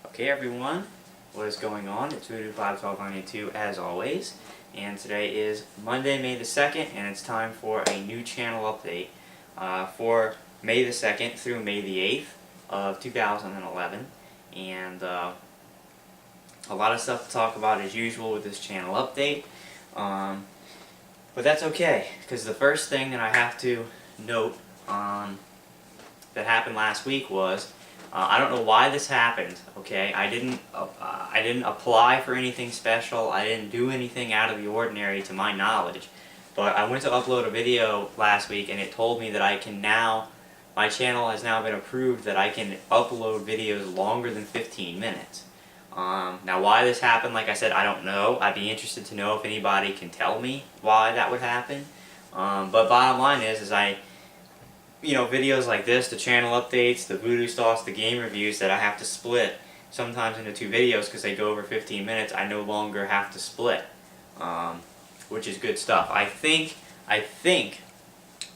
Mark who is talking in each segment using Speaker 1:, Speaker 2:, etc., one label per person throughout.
Speaker 1: Okay everyone, what is going on? It's Voodoo51292 as always, and today is Monday, May the 2nd, and it's time for a new channel update for May the 2nd through May the 8th of 2011, and a lot of stuff to talk about as usual with this channel update, but that's okay, because the first thing that I have to note that happened last week was I don't know why this happened. Okay, I didn't apply for anything special. I didn't do anything out of the ordinary to my knowledge. But I went to upload a video last week, and it told me that I can now. My channel has now been approved that I can upload videos longer than 15 minutes. Now, why this happened, like I said, I don't know. I'd be interested to know if anybody can tell me why that would happen. But bottom line is videos like this, the channel updates, the voodoo sauce, the game reviews that I have to split sometimes into two videos because they go over 15 minutes, I no longer have to split, which is good stuff. I think that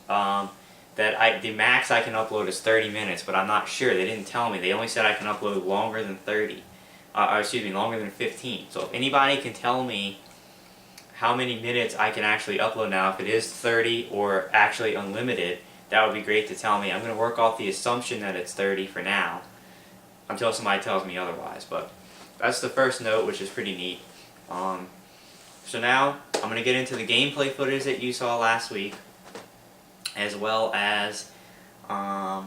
Speaker 1: the max I can upload is 30 minutes, but I'm not sure. They didn't tell me. They only said I can upload longer than 30, longer than 15. So if anybody can tell me how many minutes I can actually upload now, if it is 30 or actually unlimited, that would be great to tell me. I'm going to work off the assumption that it's 30 for now, until somebody tells me otherwise. But that's the first note, which is pretty neat. So now I'm going to get into the gameplay footage that you saw last week, as well as a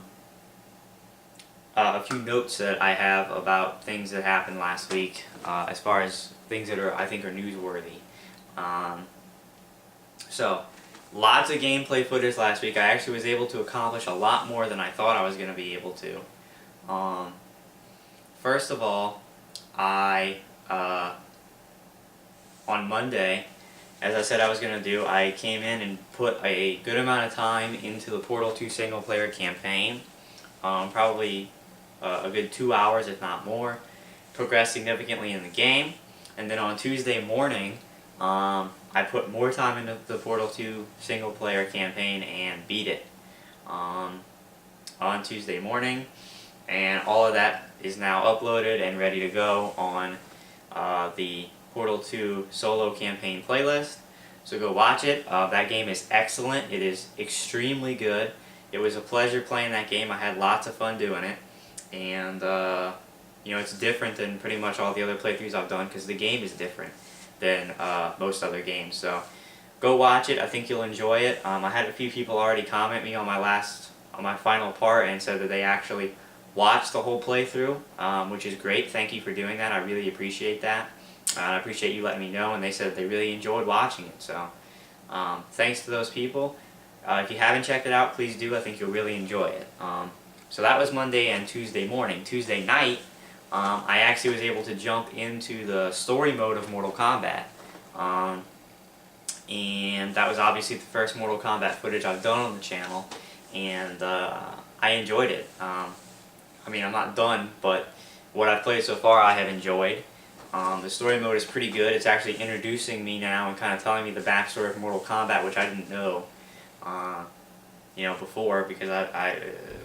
Speaker 1: few notes that I have about things that happened last week, as far as things that I think are newsworthy. So, lots of gameplay footage last week. I actually was able to accomplish a lot more than I thought I was going to be able to. First of all, on Monday, as I said I was going to do, I came in and put a good amount of time into the Portal 2 single player campaign. Probably a good 2 hours, if not more. Progressed significantly in the game. And then on Tuesday morning, I put more time into the Portal 2 single player campaign and beat it on Tuesday morning, and all of that is now uploaded and ready to go on the Portal 2 solo campaign playlist. So go watch it. That game is excellent. It is extremely good. It was a pleasure playing that game. I had lots of fun doing it, and it's different than pretty much all the other playthroughs I've done because the game is different than most other games. So go watch it. I think you'll enjoy it. I had a few people already comment me on my final part and said that they actually watched the whole playthrough, which is great. Thank you for doing that. I really appreciate that. I appreciate you letting me know, and they said they really enjoyed watching it. So thanks to those people. If you haven't checked it out, please do. I think you'll really enjoy it. So that was Monday and Tuesday morning. Tuesday night, I actually was able to jump into the story mode of Mortal Kombat, and that was obviously the first Mortal Kombat footage I've done on the channel, and I enjoyed it. I mean, I'm not done, but what I've played so far I have enjoyed. The story mode is pretty good. It's actually introducing me now and kind of telling me the backstory of Mortal Kombat, which I didn't know before, because I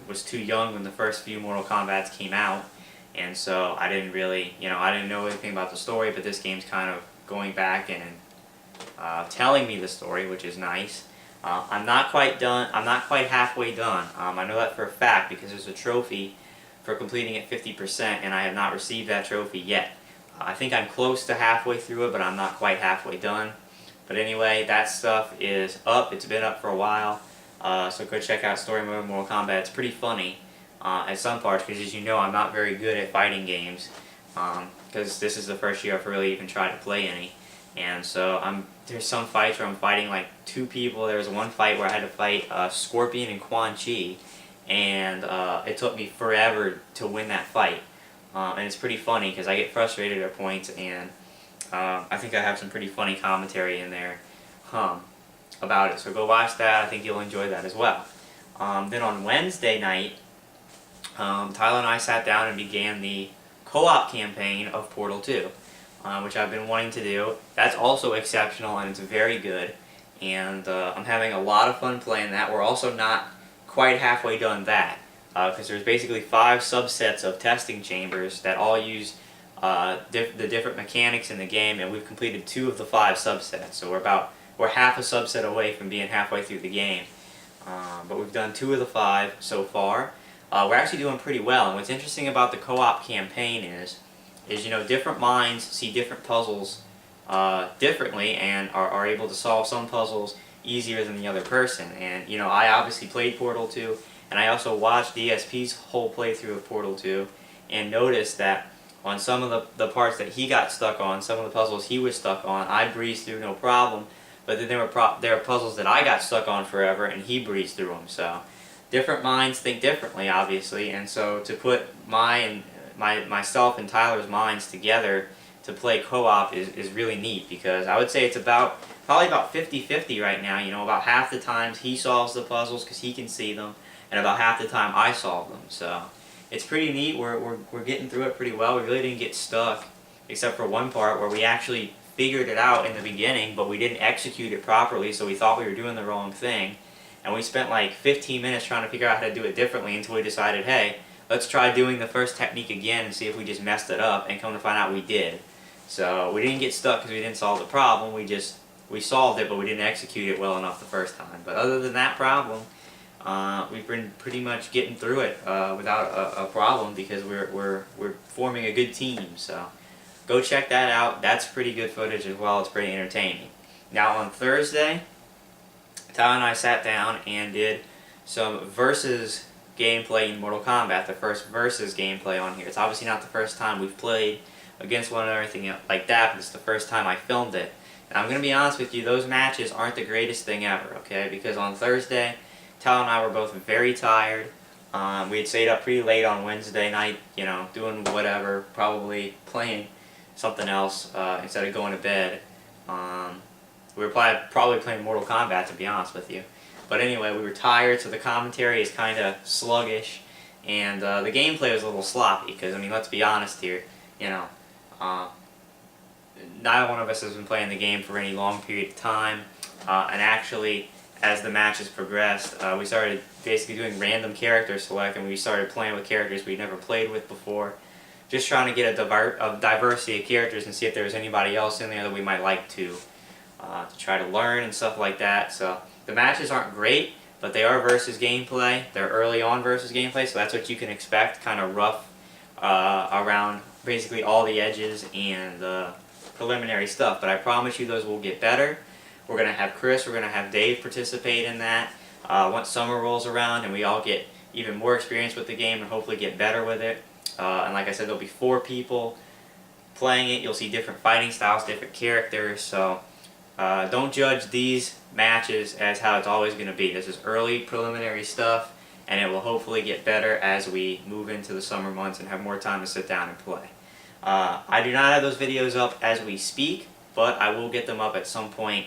Speaker 1: was too young when the first few Mortal Kombats came out. And so I didn't really, I didn't know anything about the story, but this game's kind of going back and telling me the story, which is nice. I'm not quite done. I'm not quite halfway done. I know that for a fact because there's a trophy for completing it 50%, and I have not received that trophy yet. I think I'm close to halfway through it, but I'm not quite halfway done. But anyway, that stuff is up. It's been up for a while. So go check out Story Mode of Mortal Kombat. It's pretty funny. At some parts, because as you know, I'm not very good at fighting games, because this is the first year I've really even tried to play any, and so there's some fights where I'm fighting like two people. There was one fight where I had to fight Scorpion and Quan Chi, and it took me forever to win that fight, and it's pretty funny because I get frustrated at points, and I think I have some pretty funny commentary in there about it, so go watch that. I think you'll enjoy that as well. Then on Wednesday night, Tyler and I sat down and began the co-op campaign of Portal 2, which I've been wanting to do. That's also exceptional, and it's very good, and I'm having a lot of fun playing that. We're also not quite halfway done that. because there's basically 5 subsets of testing chambers that all use the different mechanics in the game, and we've completed 2 of the 5 subsets. So we're half a subset away from being halfway through the game. But we've done 2 of the 5 so far. We're actually doing pretty well, and what's interesting about the co-op campaign is different minds see different puzzles differently and are able to solve some puzzles easier than the other person. And I obviously played Portal 2, and I also watched DSP's whole playthrough of Portal 2 and noticed that on some of the parts that he got stuck on, some of the puzzles he was stuck on, I breezed through no problem. But then there were puzzles that I got stuck on forever, and he breezed through them. So different minds think differently, obviously, and so to put myself and Tyler's minds together to play co-op is really neat, because I would say it's probably about 50-50 right now. About half the times he solves the puzzles because he can see them, and about half the time I solve them. So it's pretty neat. We're getting through it pretty well. We really didn't get stuck, except for one part where we actually figured it out in the beginning, but we didn't execute it properly, so we thought we were doing the wrong thing. And we spent like 15 minutes trying to figure out how to do it differently until we decided, hey, let's try doing the first technique again and see if we just messed it up, and come to find out we did. So we didn't get stuck because we didn't solve the problem. We solved it, but we didn't execute it well enough the first time. But other than that problem, we've been pretty much getting through it without a problem, because we're forming a good team. So go check that out. That's pretty good footage as well. It's pretty entertaining. Now on Thursday, Tyler and I sat down and did some versus gameplay in Mortal Kombat, the first versus gameplay on here. It's obviously not the first time we've played against one another or anything like that, but it's the first time I filmed it. And I'm going to be honest with you, those matches aren't the greatest thing ever, okay? Because on Thursday, Tyler and I were both very tired. We had stayed up pretty late on Wednesday night, doing whatever, probably playing something else instead of going to bed. We were probably playing Mortal Kombat, to be honest with you. But anyway, we were tired, so the commentary is kind of sluggish, and the gameplay was a little sloppy, because, let's be honest here, neither one of us has been playing the game for any long period of time, and actually, as the matches progressed, we started basically doing random character select, and we started playing with characters we'd never played with before, just trying to get a diversity of characters and see if there was anybody else in there that we might like to try to learn and stuff like that. So the matches aren't great, but they are versus gameplay. They're early on versus gameplay, so that's what you can expect, kind of rough around basically all the edges and the preliminary stuff. But I promise you those will get better. We're going to have Chris, we're going to have Dave participate in that once summer rolls around and we all get even more experience with the game and hopefully get better with it. And like I said, there'll be 4 people playing it. You'll see different fighting styles, different characters, so don't judge these matches as how it's always going to be. This is early preliminary stuff, and it will hopefully get better as we move into the summer months and have more time to sit down and play. I do not have those videos up as we speak, but I will get them up at some point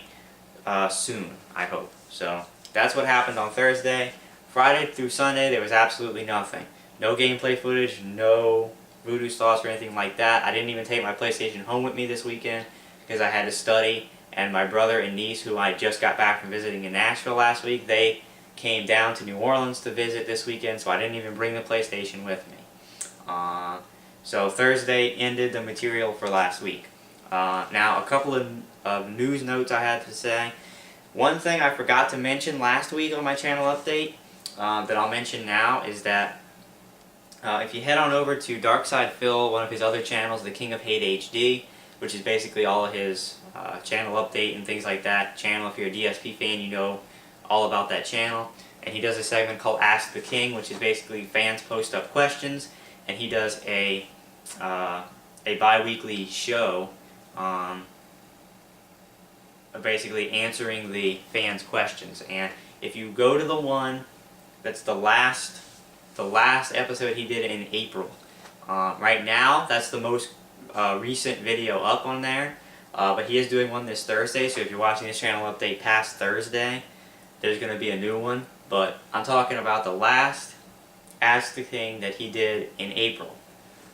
Speaker 1: soon, I hope. So that's what happened on Thursday. Friday through Sunday, there was absolutely nothing. No gameplay footage, no voodoo sauce or anything like that. I didn't even take my PlayStation home with me this weekend because I had to study. And my brother and niece, who I just got back from visiting in Nashville last week, they came down to New Orleans to visit this weekend, so I didn't even bring the PlayStation with me. So Thursday ended the material for last week. Now, a couple of news notes I had to say. One thing I forgot to mention last week on my channel update that I'll mention now is that if you head on over to Darkside Phil, one of his other channels, The King of Hate HD, which is basically all of his channel update and things like that channel. If you're a DSP fan, you know all about that channel. And he does a segment called Ask the King, which is basically fans post up questions, and he does a bi-weekly show basically answering the fans' questions. And if you go to the one that's the last episode he did in April, right now that's the most recent video up on there. But he is doing one this Thursday, so if you're watching this channel update past Thursday, there's going to be a new one. But I'm talking about the last Ask the King that he did in April.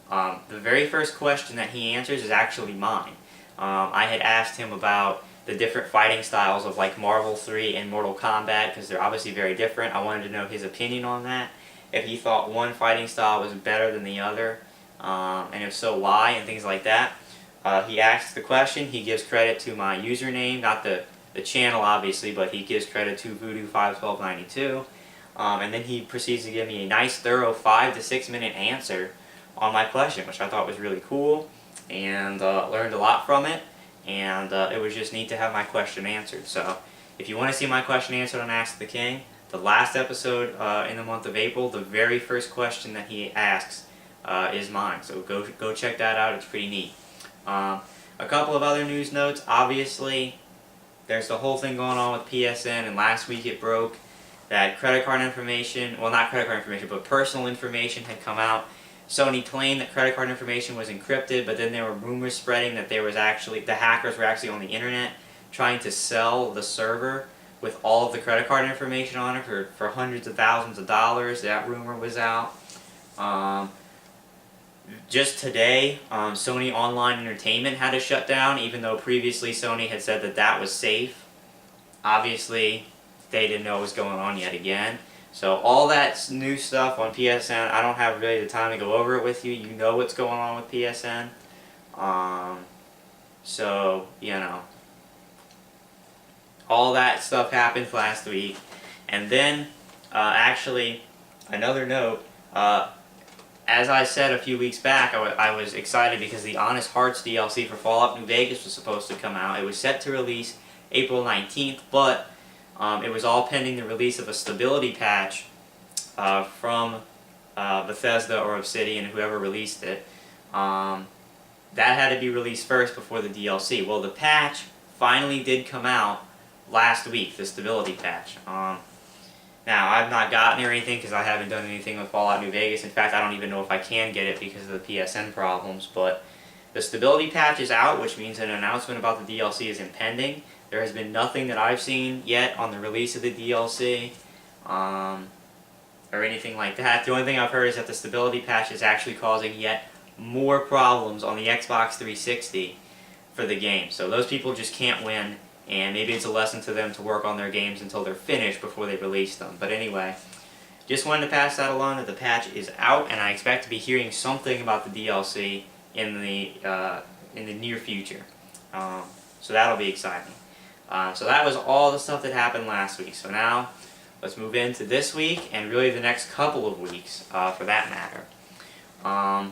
Speaker 1: The very first question that he answers is actually mine. I had asked him about the different fighting styles of like Marvel 3 and Mortal Kombat, because they're obviously very different. I wanted to know his opinion on that. if he thought one fighting style was better than the other, and if so, why, and things like that. He asks the question. He gives credit to my username, not the channel obviously, but he gives credit to Voodoo51292. And then he proceeds to give me a nice, thorough 5 to 6 minute answer on my question, which I thought was really cool, and learned a lot from it. And it was just neat to have my question answered. So if you want to see my question answered on Ask the King, the last episode in the month of April, the very first question that he asks is mine. So go check that out. It's pretty neat. A couple of other news notes. Obviously, there's the whole thing going on with PSN, and last week it broke that credit card information, well, not credit card information, but personal information had come out. Sony claimed that credit card information was encrypted, but then there were rumors spreading that there was actually, the hackers were actually on the internet trying to sell the server with all of the credit card information on it for hundreds of thousands of dollars. That rumor was out. Just today, Sony Online Entertainment had to shut down, even though previously Sony had said that that was safe. Obviously, they didn't know what was going on yet again. So all that new stuff on PSN, I don't have really the time to go over it with you. You know what's going on with PSN. So, you know, all that stuff happened last week. And then, actually, another note, as I said a few weeks back, I was excited because the Honest Hearts DLC for Fallout New Vegas was supposed to come out. It was set to release April 19th, but it was all pending the release of a stability patch from Bethesda or Obsidian, whoever released it. That had to be released first before the DLC. Well, the patch finally did come out last week, the stability patch. Now, I've not gotten anything because I haven't done anything with Fallout New Vegas. In fact, I don't even know if I can get it because of the PSN problems. But the stability patch is out, which means an announcement about the DLC is impending. There has been nothing that I've seen yet on the release of the DLC or anything like that. The only thing I've heard is that the stability patch is actually causing yet more problems on the Xbox 360 for the game. So those people just can't win. And maybe it's a lesson to them to work on their games until they're finished before they release them. But anyway, just wanted to pass that along that the patch is out, and I expect to be hearing something about the DLC in the near future. So that'll be exciting. So that was all the stuff that happened last week. So now let's move into this week and really the next couple of weeks, for that matter.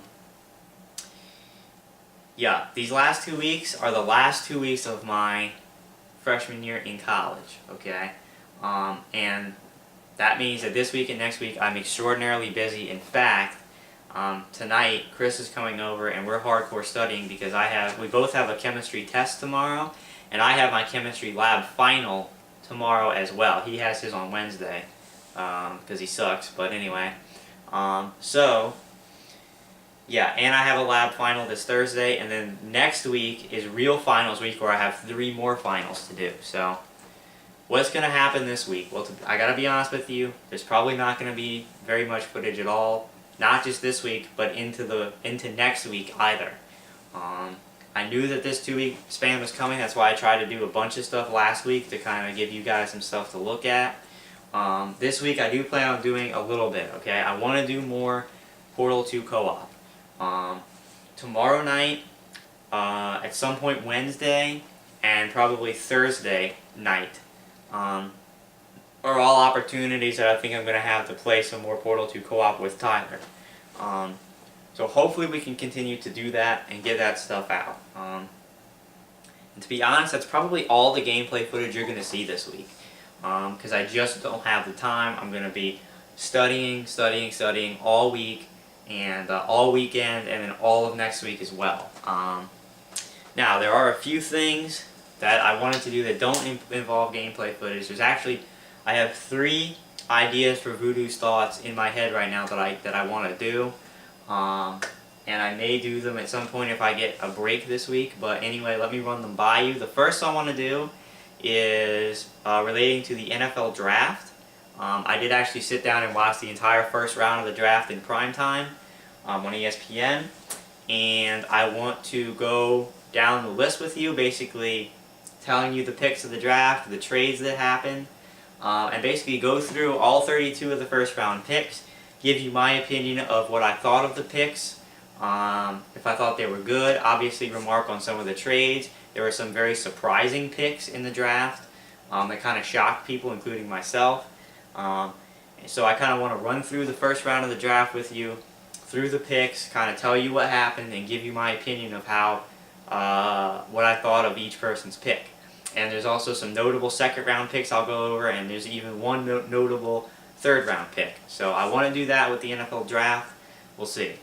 Speaker 1: Yeah, these last 2 weeks are the last 2 weeks of my freshman year in college, okay? And that means that this week and next week I'm extraordinarily busy. In fact, tonight Chris is coming over and we're hardcore studying because we both have a chemistry test tomorrow, and I have my chemistry lab final tomorrow as well. He has his on Wednesday because he sucks, but anyway. So, yeah, and I have a lab final this Thursday, and then next week is real finals week where I have 3 more finals to do. So, what's going to happen this week? Well, I got to be honest with you, there's probably not going to be very much footage at all. Not just this week, but into next week either. I knew that this 2-week span was coming. That's why I tried to do a bunch of stuff last week to kind of give you guys some stuff to look at. This week I do plan on doing a little bit, okay? I want to do more Portal 2 co-op. Tomorrow night, at some point Wednesday, and probably Thursday night, are all opportunities that I think I'm going to have to play some more Portal 2 co-op with Tyler. So hopefully we can continue to do that and get that stuff out. And to be honest, that's probably all the gameplay footage you're going to see this week. Because I just don't have the time. I'm going to be studying all week, and all weekend, and then all of next week as well. Now, there are a few things that I wanted to do that don't involve gameplay footage. I have 3 ideas for Voodoo's thoughts in my head right now that I want to do. And I may do them at some point if I get a break this week. But anyway, let me run them by you. The first I want to do is relating to the NFL draft. I did actually sit down and watch the entire first round of the draft in primetime on ESPN. And I want to go down the list with you, basically telling you the picks of the draft, the trades that happened, and basically go through all 32 of the first round picks, give you my opinion of what I thought of the picks. If I thought they were good, obviously remark on some of the trades. There were some very surprising picks in the draft that kind of shocked people, including myself. So I kind of want to run through the first round of the draft with you, through the picks, kind of tell you what happened, and give you my opinion of how what I thought of each person's pick. And there's also some notable second round picks I'll go over, and there's even one notable third round pick. So I want to do that with the NFL draft. We'll see.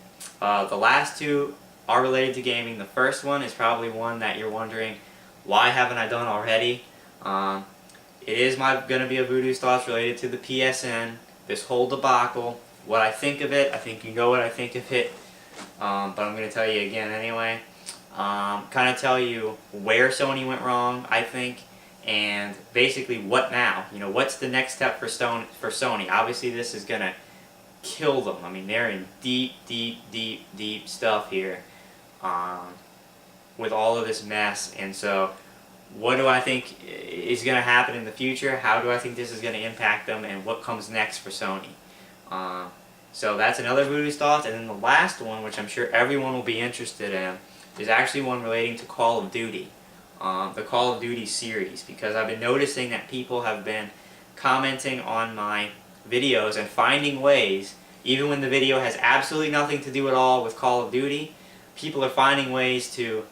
Speaker 1: The last two are related to gaming. The first one is probably one that you're wondering, why haven't I done already? It is going to be a Voodoo's Thoughts related to the PSN, this whole debacle, what I think of it. I think you know what I think of it, but I'm going to tell you again anyway. Kind of tell you where Sony went wrong, I think, and basically what now. You know, what's the next step for Sony? Obviously, this is going to kill them. I mean, they're in deep stuff here with all of this mess, and so what do I think is going to happen in the future? How do I think this is going to impact them, and what comes next for Sony? So that's another Voodoo's Thoughts, and then the last one, which I'm sure everyone will be interested in, is actually one relating to Call of Duty, the Call of Duty series, because I've been noticing that people have been commenting on my videos and finding ways, even when the video has absolutely nothing to do at all with Call of Duty, people are finding ways to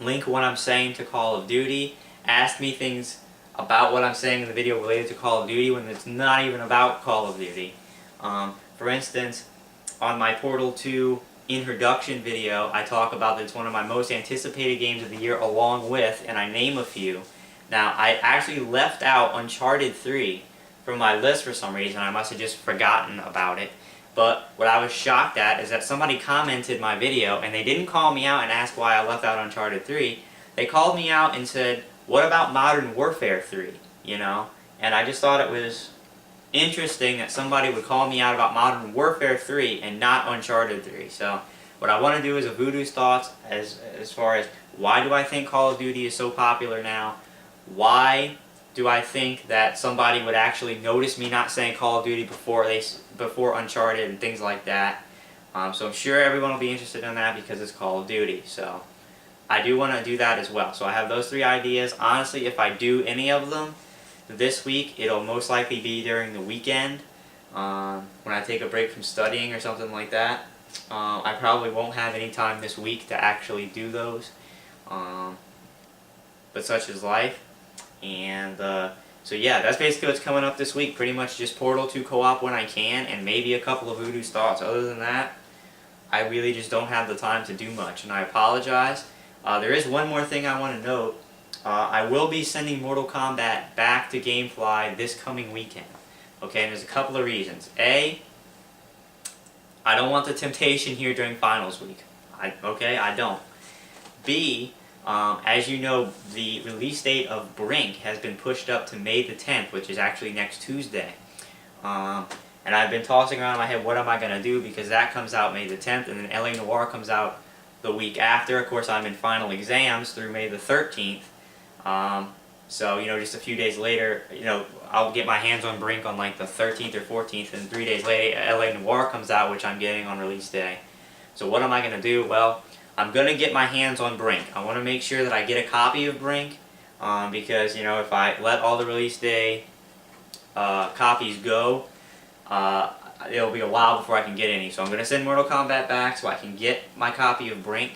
Speaker 1: link what I'm saying to Call of Duty, ask me things about what I'm saying in the video related to Call of Duty when it's not even about Call of Duty. For instance, on my Portal 2 introduction video, I talk about that it's one of my most anticipated games of the year along with, and I name a few. Now, I actually left out Uncharted 3 from my list for some reason. I must have just forgotten about it. But what I was shocked at is that somebody commented my video, and they didn't call me out and ask why I left out Uncharted 3. They called me out and said, what about Modern Warfare 3? You know? And I just thought it was interesting that somebody would call me out about Modern Warfare 3 and not Uncharted 3. So what I want to do is a Voodoo's Thoughts as far as why do I think Call of Duty is so popular now? Why do I think that somebody would actually notice me not saying Call of Duty before Uncharted and things like that? So I'm sure everyone will be interested in that because it's Call of Duty. So I do want to do that as well. So I have those three ideas. Honestly, if I do any of them this week, it'll most likely be during the weekend when I take a break from studying or something like that. I probably won't have any time this week to actually do those. But such is life. And so yeah, that's basically what's coming up this week. Pretty much just Portal 2 co-op when I can, and maybe a couple of Voodoo's Thoughts. Other than that, I really just don't have the time to do much, and I apologize. There is one more thing I want to note. I will be sending Mortal Kombat back to GameFly this coming weekend. Okay, and there's a couple of reasons. A, I don't want the temptation here during finals week. I don't. B, as you know, the release date of Brink has been pushed up to May the 10th, which is actually next Tuesday. And I've been tossing around in my head, what am I going to do, because that comes out May the 10th, and then LA Noire comes out the week after. Of course, I'm in final exams through May the 13th. So, you know, just a few days later, you know, I'll get my hands on Brink on like the 13th or 14th, and 3 days later, LA Noire comes out, which I'm getting on release day. So what am I going to do? Well, I'm going to get my hands on Brink. I want to make sure that I get a copy of Brink, because, you know, if I let all the release day copies go, it'll be a while before I can get any. So I'm going to send Mortal Kombat back so I can get my copy of Brink.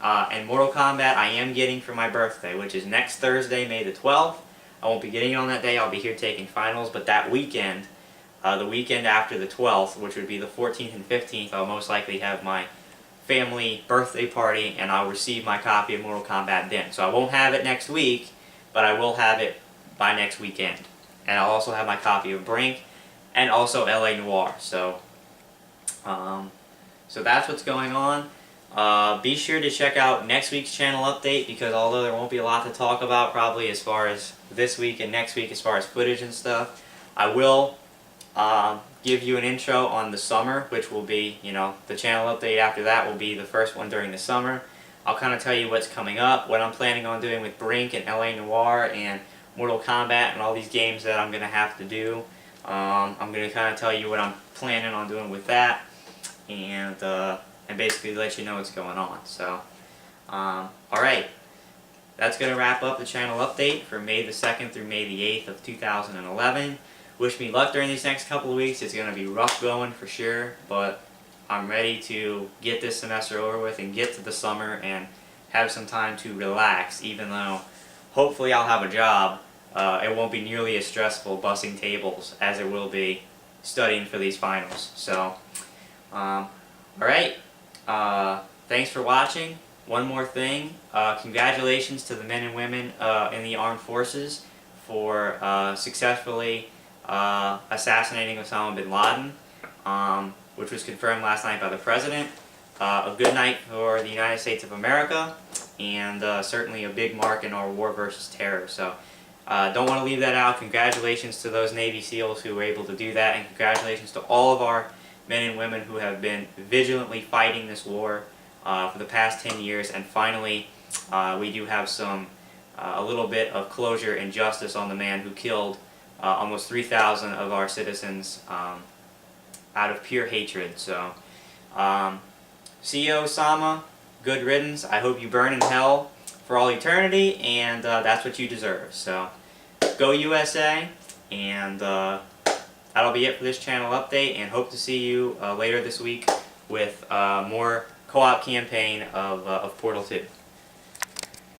Speaker 1: And Mortal Kombat I am getting for my birthday, which is next Thursday, May the 12th. I won't be getting it on that day. I'll be here taking finals. But that weekend, the weekend after the 12th, which would be the 14th and 15th, I'll most likely have my family birthday party, and I'll receive my copy of Mortal Kombat then. So I won't have it next week, but I will have it by next weekend. And I'll also have my copy of Brink, and also LA Noire. So, so that's what's going on. Be sure to check out next week's channel update, because although there won't be a lot to talk about probably as far as this week and next week as far as footage and stuff, I will give you an intro on the summer, which will be, you know, the channel update after that will be the first one during the summer. I'll kind of tell you what's coming up, what I'm planning on doing with Brink and LA Noire and Mortal Kombat and all these games that I'm going to have to do. I'm going to kind of tell you what I'm planning on doing with that, and basically let you know what's going on. So, alright, that's going to wrap up the channel update for May the 2nd through May the 8th of 2011. Wish me luck during these next couple of weeks. It's going to be rough going for sure, but I'm ready to get this semester over with and get to the summer and have some time to relax, even though hopefully I'll have a job. It won't be nearly as stressful bussing tables as it will be studying for these finals. So, alright, thanks for watching. One more thing, congratulations to the men and women in the armed forces for successfully assassinating Osama bin Laden, which was confirmed last night by the President. A good night for the United States of America, and certainly a big mark in our war versus terror. So don't want to leave that out. Congratulations to those Navy SEALs who were able to do that, and congratulations to all of our men and women who have been vigilantly fighting this war for the past 10 years, and finally we do have a little bit of closure and justice on the man who killed almost 3,000 of our citizens out of pure hatred. So, see you, Osama. Good riddance. I hope you burn in hell for all eternity, and that's what you deserve. So, go USA, and that'll be it for this channel update, and hope to see you later this week with more co-op campaign of Portal 2.